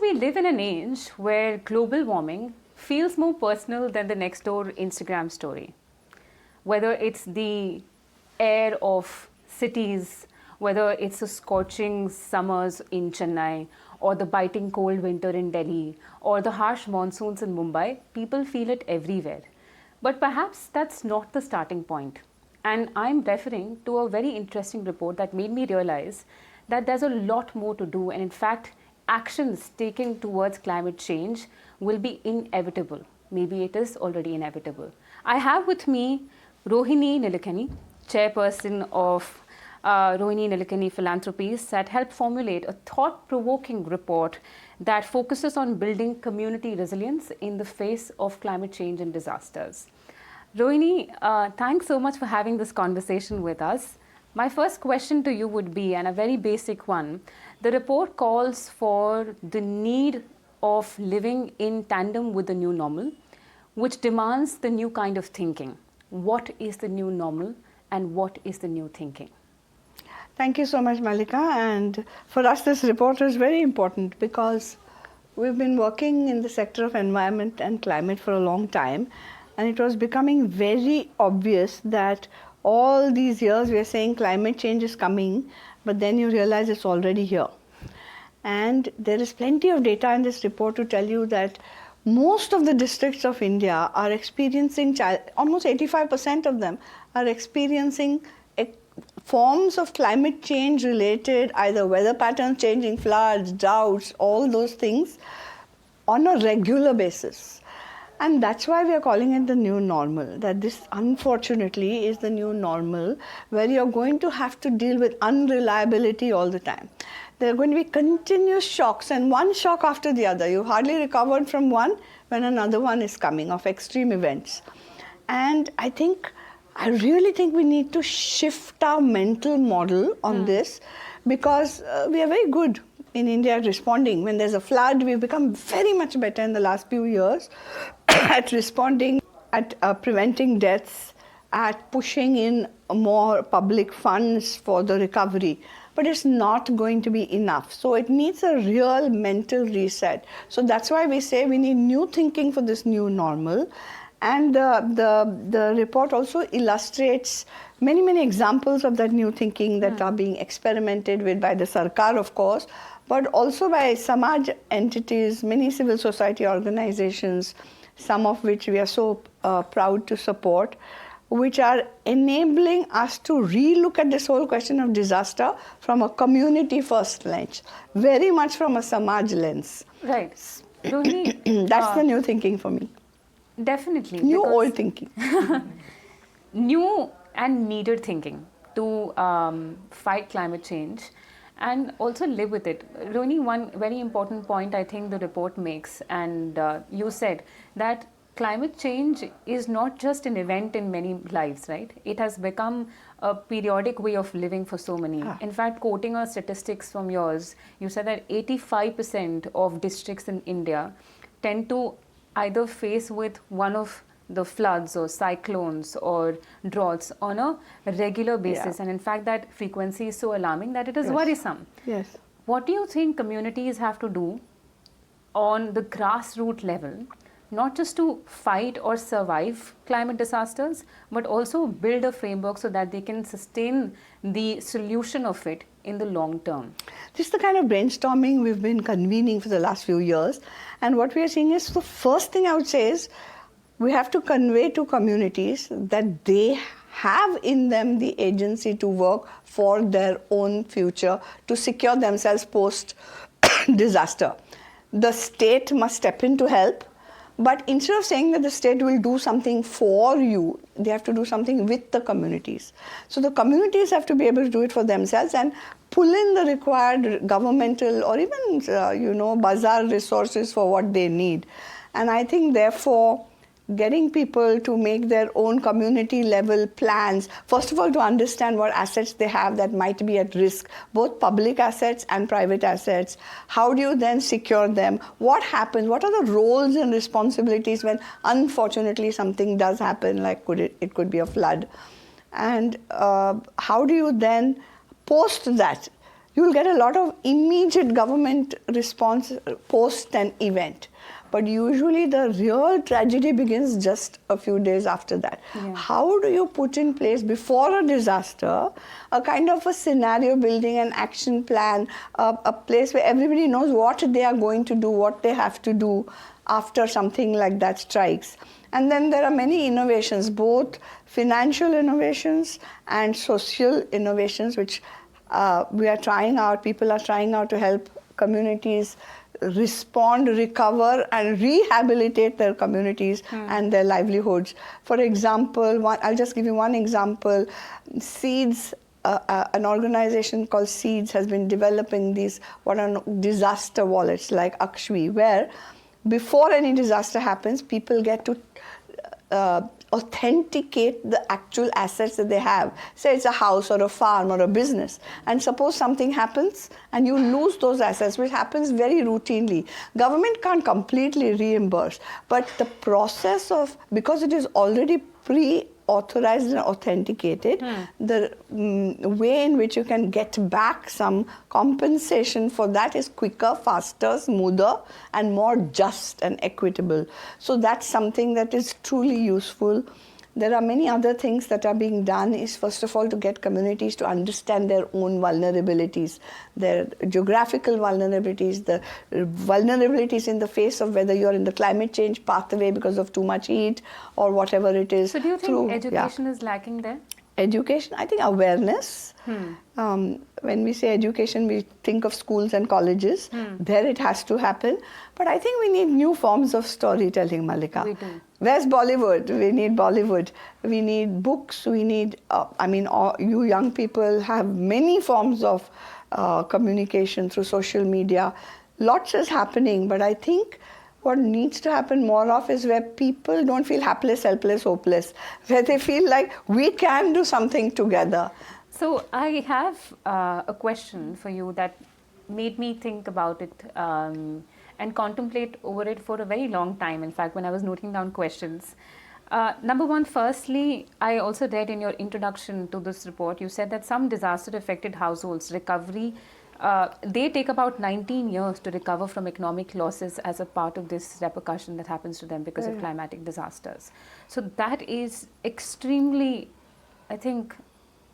We live in an age where global warming feels more personal than the next door Instagram story. Whether it's the air of cities, whether it's the scorching summers in Chennai, or the biting cold winter in Delhi, or the harsh monsoons in Mumbai, people feel it everywhere. But perhaps that's not the starting point. And I'm referring to a very interesting report that made me realize that there's a lot more to do, and in fact, actions taken towards climate change will be inevitable. Maybe it is already inevitable. I have with me Rohini Nilekani, chairperson of Rohini Nilekani Philanthropist, that helped formulate a thought-provoking report that focuses on building community resilience in the face of climate change and disasters. Rohini, thanks so much for having this conversation with us. My first question to you would be, and a very basic one, the report calls for the need of living in tandem with the new normal, which demands the new kind of thinking. What is the new normal and what is the new thinking? Thank you so much, Malika. And for us, this report is very important because we've been working in the sector of environment and climate for a long time. And it was becoming very obvious that all these years we are saying climate change is coming, but then you realize it's already here. And there is plenty of data in this report to tell you that most of the districts of India are experiencing, almost 85% of them are experiencing forms of climate change related, either weather patterns changing, floods, droughts, all those things on a regular basis. And that's why we are calling it the new normal, that this unfortunately is the new normal where you're going to have to deal with unreliability all the time. There are going to be continuous shocks and one shock after the other. You hardly recovered from one when another one is coming of extreme events. And I really think we need to shift our mental model on this because we are very good in India at responding. When there's a flood, we've become very much better in the last few years at responding, at preventing deaths, at pushing in more public funds for the recovery. But it's not going to be enough. So it needs a real mental reset. So that's why we say we need new thinking for this new normal. And the report also illustrates many, many examples of that new thinking that are being experimented with by the Sarkar, of course, but also by Samaj entities, many civil society organizations, some of which we are so proud to support, which are enabling us to relook at this whole question of disaster from a community-first lens, very much from a Samaj lens. Right. Rohini, that's the new thinking for me. Definitely. New old thinking. New and needed thinking to fight climate change and also live with it. Rohini, one very important point I think the report makes, and you said that climate change is not just an event in many lives, right? It has become a periodic way of living for so many. In fact, quoting our statistics from yours, you said that 85% of districts in India tend to either face with one of the floods or cyclones or droughts on a regular basis. And in fact, that frequency is so alarming that it is worrisome. Yes. What do you think communities have to do on the grassroots level, not just to fight or survive climate disasters, but also build a framework so that they can sustain the solution of it in the long term? This is the kind of brainstorming we've been convening for the last few years. And what we are seeing is, the first thing I would say is, we have to convey to communities that they have in them the agency to work for their own future, to secure themselves post-disaster. The state must step in to help, but instead of saying that the state will do something for you, they have to do something with the communities. So the communities have to be able to do it for themselves and pull in the required governmental or even, bazaar resources for what they need. And I think, therefore, getting people to make their own community level plans, first of all to understand what assets they have that might be at risk, both public assets and private assets. How do you then secure them? What happens? What are the roles and responsibilities when unfortunately something does happen, like it could be a flood? And how do you then post that you will get a lot of immediate government response post an event. But usually the real tragedy begins just a few days after that. Yeah. How do you put in place before a disaster a kind of a scenario building, an action plan, a place where everybody knows what they are going to do, what they have to do after something like that strikes? And then there are many innovations, both financial innovations and social innovations, which we are trying out, people are trying out to help communities respond, recover, and rehabilitate their communities and their livelihoods. For example, I'll just give you one example. Seeds, an organization called Seeds has been developing these disaster wallets like Akshvi, where before any disaster happens, people get to authenticate the actual assets that they have. Say it's a house or a farm or a business, and suppose something happens and you lose those assets, which happens very routinely. Government can't completely reimburse, but the process of, because it is already pre-authorized and authenticated, the way in which you can get back some compensation for that is quicker, faster, smoother, and more just and equitable. So that's something that is truly useful. There are many other things that are being done. Is first of all to get communities to understand their own vulnerabilities, their geographical vulnerabilities, the vulnerabilities in the face of whether you're in the climate change pathway because of too much heat or whatever it is. So do you think education is lacking there? Education, I think awareness. When we say education, we think of schools and colleges. There it has to happen. But I think we need new forms of storytelling, Malika. We do. Where's Bollywood? We need Bollywood. We need books. We need, you young people have many forms of communication through social media. Lots is happening, but I think what needs to happen more of is where people don't feel hapless, helpless, hopeless, where they feel like we can do something together. So I have a question for you that made me think about it and contemplate over it for a very long time. In fact, when I was noting down questions. Number one, firstly, I also read in your introduction to this report, you said that some disaster-affected households recovery, they take about 19 years to recover from economic losses as a part of this repercussion that happens to them because of climatic disasters. So that is extremely, I think,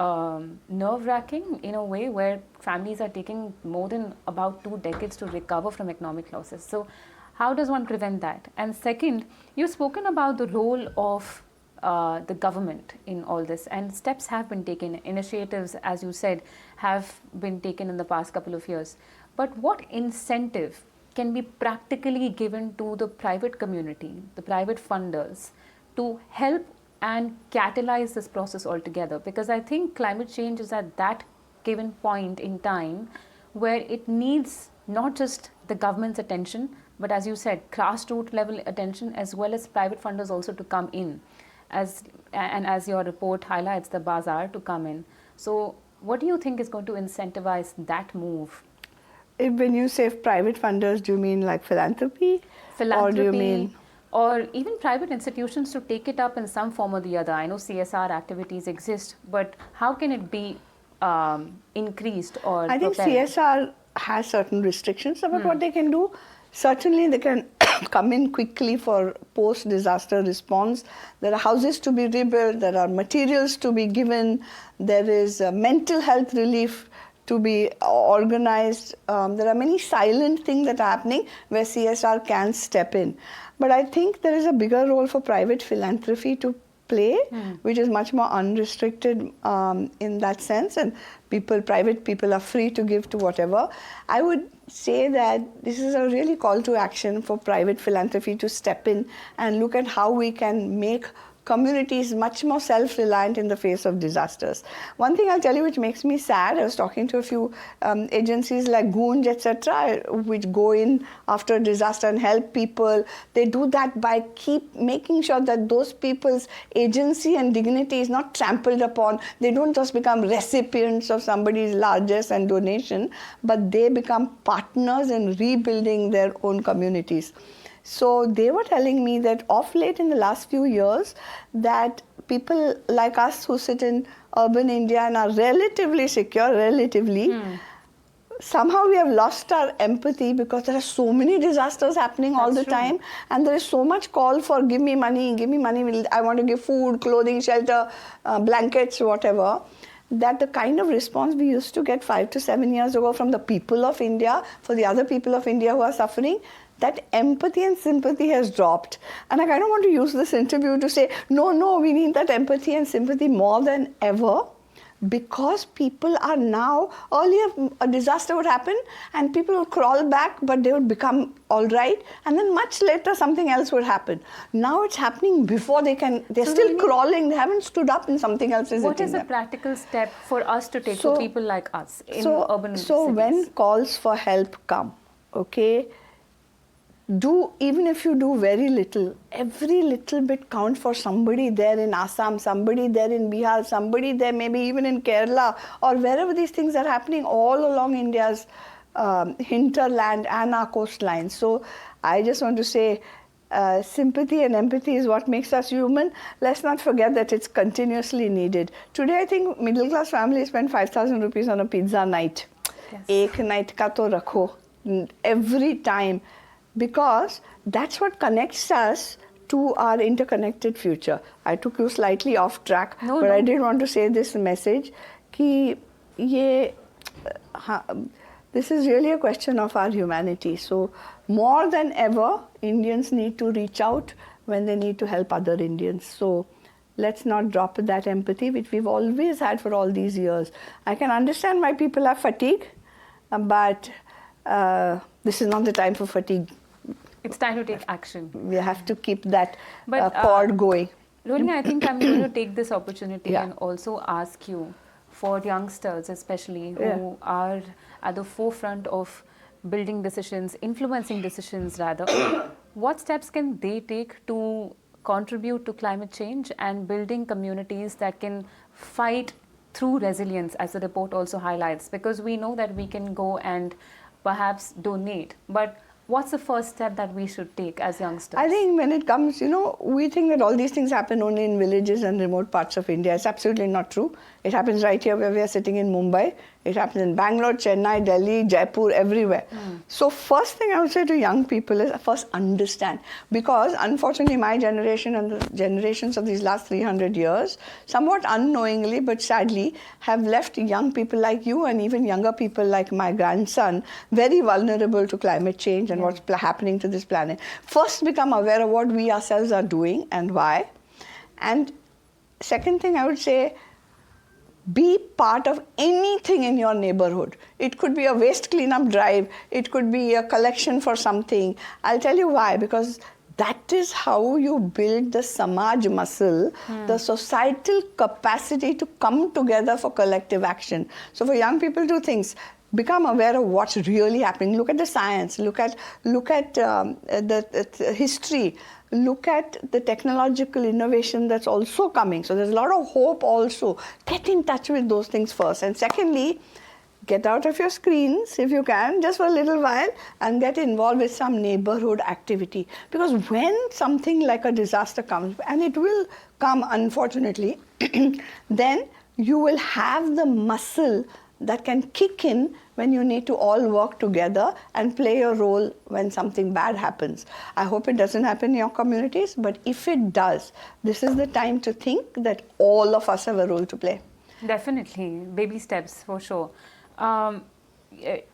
nerve-wracking in a way, where families are taking more than about 2 decades to recover from economic losses. So how does one prevent that? And second, you've spoken about the role of the government in all this, and steps have been taken, initiatives, as you said, have been taken in the past couple of years. But what incentive can be practically given to the private community, the private funders, to help and catalyze this process altogether? Because I think climate change is at that given point in time where it needs not just the government's attention, but as you said, grassroots level attention, as well as private funders also to come in, as your report highlights, the bazaar to come in. So what do you think is going to incentivize that move? When you say private funders, do you mean like philanthropy? Philanthropy, or do you mean, or even private institutions to take it up in some form or the other? I know CSR activities exist, but how can it be increased or I think propelled? CSR has certain restrictions about what they can do. Certainly they can come in quickly for post-disaster response. There are houses to be rebuilt, there are materials to be given, there is mental health relief to be organized. There are many silent things that are happening where CSR can step in. But I think there is a bigger role for private philanthropy to play, which is much more unrestricted in that sense, and private people are free to give to whatever. I would say that this is a really call to action for private philanthropy to step in and look at how we can make communities much more self-reliant in the face of disasters. One thing I'll tell you which makes me sad, I was talking to a few agencies like Goonj, etc., which go in after a disaster and help people. They do that by keep making sure that those people's agency and dignity is not trampled upon. They don't just become recipients of somebody's largesse and donation, but they become partners in rebuilding their own communities. So they were telling me that of late in the last few years, that people like us who sit in urban India and are relatively secure, somehow we have lost our empathy because there are so many disasters happening all the time, and there is so much call for give me money, I want to give food, clothing, shelter, blankets, whatever, that the kind of response we used to get 5 to 7 years ago from the people of India, for the other people of India who are suffering, that empathy and sympathy has dropped. And I kind of want to use this interview to say, no, we need that empathy and sympathy more than ever. Because people are now, earlier a disaster would happen and people would crawl back, but they would become all right. And then much later, something else would happen. Now it's happening before they're still crawling. They haven't stood up and something else is hitting them. What is a practical step for us to take, for people like us in urban cities? So when calls for help come, okay, even if you do very little, every little bit count for somebody there in Assam, somebody there in Bihar, somebody there maybe even in Kerala, or wherever these things are happening all along India's hinterland and our coastline. So I just want to say sympathy and empathy is what makes us human. Let's not forget that it's continuously needed. Today I think middle class families spend 5,000 rupees on a pizza night. Yes. Ek night ka to rakho, every time. Because that's what connects us to our interconnected future. I took you slightly off track, but I did want to say this message, कि this is really a question of our humanity. So more than ever, Indians need to reach out when they need to help other Indians. So let's not drop that empathy, which we've always had for all these years. I can understand why people have fatigue, but this is not the time for fatigue. It's time to take action. We have to keep that cord going. Rohini, I think I'm going to take this opportunity and also ask you, for youngsters especially, who are at the forefront of building decisions, influencing decisions rather, what steps can they take to contribute to climate change and building communities that can fight through resilience, as the report also highlights? Because we know that we can go and perhaps donate, but what's the first step that we should take as youngsters? I think when it comes, we think that all these things happen only in villages and remote parts of India. It's absolutely not true. It happens right here where we are sitting in Mumbai. It happens in Bangalore, Chennai, Delhi, Jaipur, everywhere. So first thing I would say to young people is first understand. Because unfortunately my generation and the generations of these last 300 years, somewhat unknowingly but sadly, have left young people like you and even younger people like my grandson very vulnerable to climate change and what's happening to this planet. First become aware of what we ourselves are doing and why. And second thing I would say, be part of anything in your neighborhood. It could be a waste cleanup drive. It could be a collection for something. I'll tell you why. Because that is how you build the Samaj muscle, the societal capacity to come together for collective action. So for young people, two things. Become aware of what's really happening. Look at the science. Look at the history. Look at the technological innovation that's also coming. So there's a lot of hope also. Get in touch with those things first. And secondly, get out of your screens if you can, just for a little while, and get involved with some neighborhood activity. Because when something like a disaster comes, and it will come unfortunately, then you will have the muscle that can kick in when you need to all work together and play a role when something bad happens. I hope it doesn't happen in your communities, but if it does, this is the time to think that all of us have a role to play. Definitely, baby steps for sure.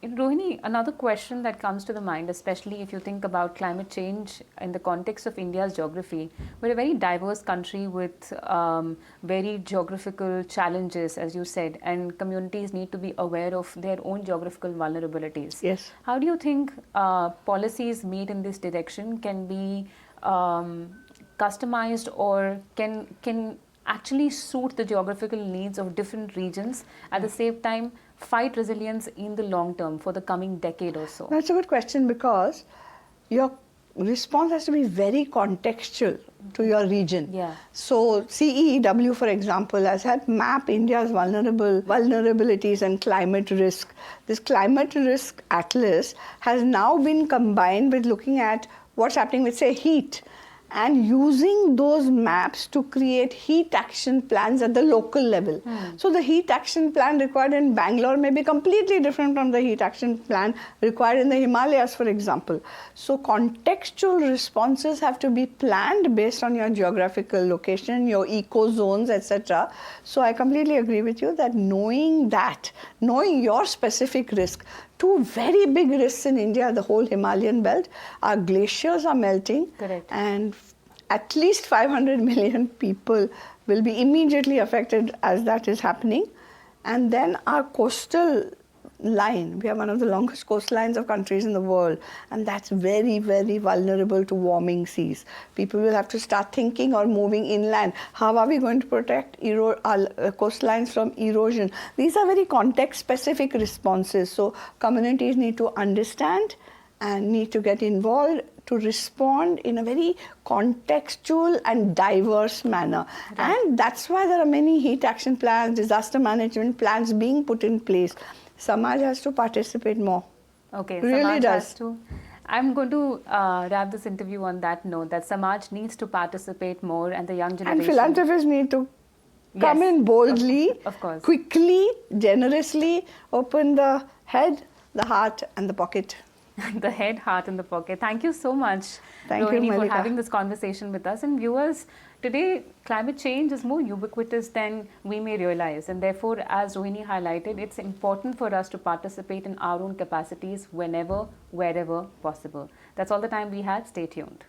Rohini, another question that comes to the mind, especially if you think about climate change in the context of India's geography, we're a very diverse country with very geographical challenges, as you said, and communities need to be aware of their own geographical vulnerabilities. Yes. How do you think policies made in this direction can be customized or can actually suit the geographical needs of different regions, at the same time fight resilience in the long term for the coming decade or so? That's a good question, because your response has to be very contextual to your region. Yeah. So CEEW, for example, has helped map India's vulnerabilities and climate risk. This climate risk atlas has now been combined with looking at what's happening with, say, heat. and using those maps to create heat action plans at the local level. So the heat action plan required in Bangalore may be completely different from the heat action plan required in the Himalayas, for example. So contextual responses have to be planned based on your geographical location, your eco zones, etc. So I completely agree with you that knowing your specific risk, two very big risks in India, the whole Himalayan belt, our glaciers are melting. Correct. And at least 500 million people will be immediately affected as that is happening. And then our coastal line, we have one of the longest coastlines of countries in the world, and that's very, very vulnerable to warming seas. People will have to start thinking or moving inland. How are we going to protect our coastlines from erosion? These are very context-specific responses. So communities need to understand and need to get involved to respond in a very contextual and diverse manner. Right. And that's why there are many heat action plans, disaster management plans being put in place. Samaj has to participate more. Okay, really Samaj does. has to. I'm going to wrap this interview on that note, that Samaj needs to participate more and the young generation. And philanthropists need to come in boldly, of course, quickly, generously, open the head, the heart and the pocket. The head, heart and the pocket. Thank you so much, Thank Rohini, you, for Malika, having this conversation with us. And viewers, today climate change is more ubiquitous than we may realize. And therefore, as Rohini highlighted, it's important for us to participate in our own capacities whenever, wherever possible. That's all the time we had. Stay tuned.